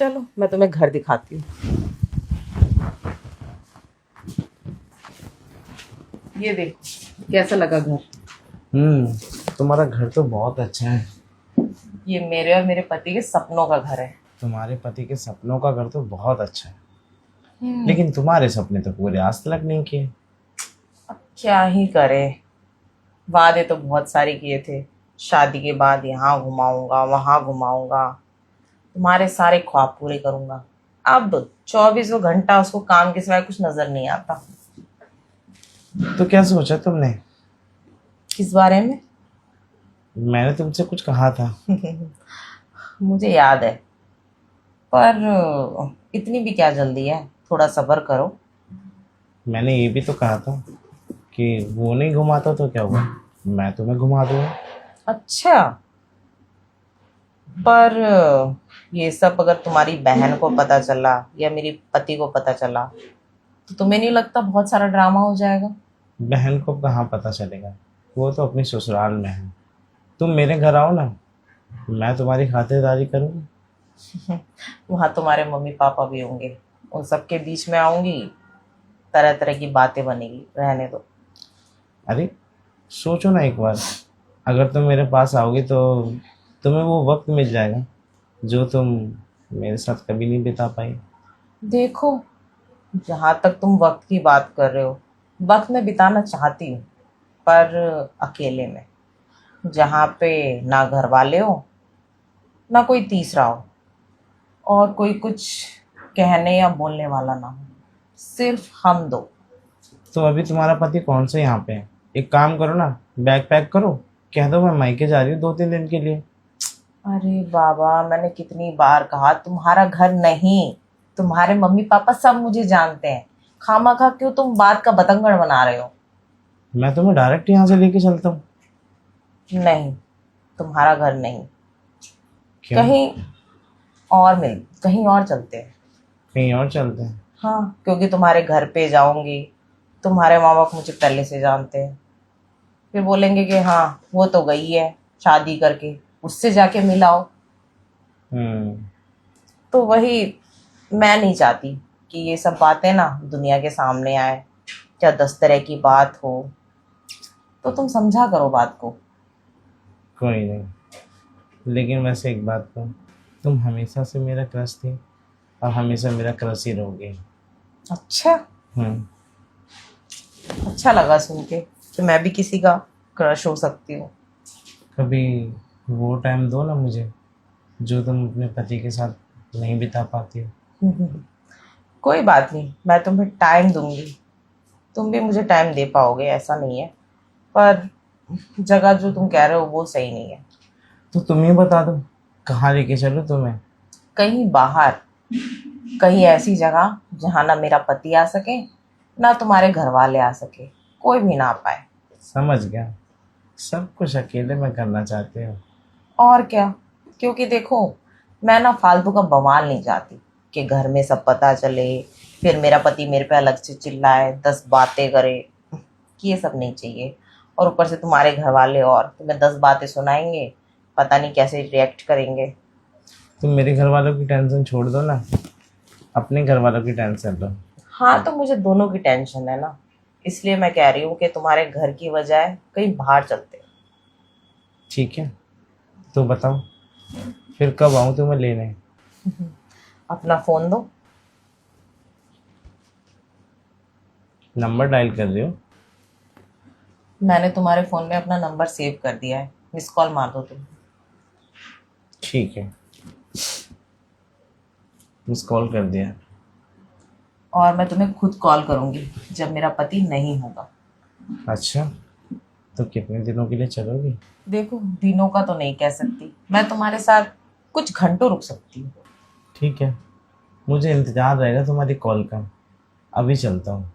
चलो मैं तुम्हें घर दिखाती हूँ। ये देखो कैसा लगा घर। तुम्हारा घर तो बहुत अच्छा है। ये मेरे और मेरे पति के सपनों का घर है। तुम्हारे पति के सपनों का घर तो बहुत अच्छा है, लेकिन तुम्हारे सपने तो पूरे आज तक नहीं किए। अब क्या ही करे, वादे तो बहुत सारे किए थे। शादी के बाद यहाँ घुमाऊंगा वहां घुमाऊंगा, तुम्हारे सारे ख्वाब पूरे करूंगा। अब 24 घंटा उसको काम के सिवाय कुछ नजर नहीं आता। तो क्या सोचा तुमने? किस बारे में? मैंने तुमसे कुछ कहा था। मुझे याद है, पर इतनी भी क्या जल्दी है, थोड़ा सब्र करो। मैंने ये भी तो कहा था कि वो नहीं घुमाता तो क्या हुआ, मैं तुम्हें घुमा दूंगा। अच्छा, पर ये सब अगर तुम्हारी बहन को पता चला या मेरे पति को पता चला तो तुम्हें नहीं लगता बहुत सारा ड्रामा हो जाएगा? बहन को कहाँ पता चलेगा, वो तो अपनी ससुराल में है। तुम मेरे घर आओ ना, मैं तुम्हारी खातिरदारी करूँगा। वहां तुम्हारे मम्मी पापा भी होंगे, उन सबके बीच में आऊंगी, तरह तरह की बातें बनेगी, रहने दो। अरे सोचो ना एक बार, अगर तुम मेरे पास आओगे तो तुम्हें वो वक्त मिल जाएगा जो तुम मेरे साथ कभी नहीं बिता पाई। देखो, जहां तक तुम वक्त की बात कर रहे हो, वक्त मैं बिताना चाहती हूँ, पर अकेले में, जहाँ पे ना घर वाले हो ना कोई तीसरा हो और कोई कुछ कहने या बोलने वाला ना हो, सिर्फ हम दो। तो अभी तुम्हारा पति कौन सा यहाँ पे है? एक काम करो ना, बैग पैक करो, कह दो मैं मायके जा रही हूँ 2-3 दिन के लिए। अरे बाबा, मैंने कितनी बार कहा तुम्हारा घर नहीं, तुम्हारे मम्मी पापा सब मुझे जानते हैं। खामा खा क्यों तुम बात का बतंगड़ बना रहे हो? मैं तुम्हें डायरेक्ट यहाँ से लेके चलता हूँ। नहीं, तुम्हारा घर नहीं, क्यों? कहीं और मिल, कहीं और चलते हैं। कहीं और चलते हैं। हाँ, क्योंकि तुम्हारे घर पे जाऊंगी, तुम्हारे माँ बाप मुझे पहले से जानते हैं, फिर बोलेंगे कि हाँ वो तो गई है शादी करके, उससे जाके मिलाओ। हम्म। तो वही, मैं नहीं चाहती कि ये सब बातें ना दुनिया के सामने आए, क्या 10 तरह की बात हो, तो तुम समझा करो बात को। कोई नहीं, लेकिन वैसे एक बात कहूँ, तुम हमेशा से मेरा क्रश थी और हमेशा मेरा क्रश ही रहोगे। अच्छा, हम्म। अच्छा लगा सुन के कि मैं भी किसी का क्रश हो सकती हूँ। कभी वो टाइम दो ना मुझे जो तुम अपने पति के साथ नहीं बिता पाती हो। कोई बात नहीं, मैं तुम्हें टाइम दूंगी, तुम भी मुझे टाइम दे पाओगे, ऐसा नहीं है, पर जगह जो तुम कह रहे हो वो सही नहीं है। तो तुम ही बता दो, कहाँ लेके चलो तुम्हें। कहीं बाहर, कहीं ऐसी जगह जहाँ ना मेरा पति आ सके ना तुम्हारे घर वाले आ सके, कोई भी ना आ पाए। समझ गया, सब कुछ अकेले में करना चाहते हो। और क्या, क्योंकि देखो, मैं ना फालतू का बवाल नहीं चाहती कि घर में सब पता चले, फिर मेरा पति मेरे पे अलग से चिल्लाए, 10 बातें करे, ये सब नहीं चाहिए। और ऊपर से तुम्हारे घर वाले और तुम्हें 10 बातें सुनाएंगे, पता नहीं कैसे रिएक्ट करेंगे। तुम मेरे घर वालों की टेंशन छोड़ दो ना, अपने घर वालों की टेंशन लो। हाँ, तो मुझे दोनों की टेंशन है ना, इसलिए मैं कह रही हूँ कि तुम्हारे घर की बजाय कहीं बाहर चलते हैं। ठीक है, तो बताओ फिर कब आऊँ तुम्हें लेने? अपना फोन दो। नंबर डायल कर रहे हो? मैंने तुम्हारे फोन में अपना नंबर सेव कर दिया है, मिस कॉल मार दो तुम। ठीक है, मिस कॉल कर दिया। और मैं तुम्हें खुद कॉल करूंगी जब मेरा पति नहीं होगा। अच्छा, तो कितने दिनों के लिए चलोगी? देखो, दिनों का तो नहीं कह सकती, मैं तुम्हारे साथ कुछ घंटों रुक सकती हूँ। ठीक है, मुझे इंतज़ार रहेगा तुम्हारी कॉल का। अभी चलता हूँ।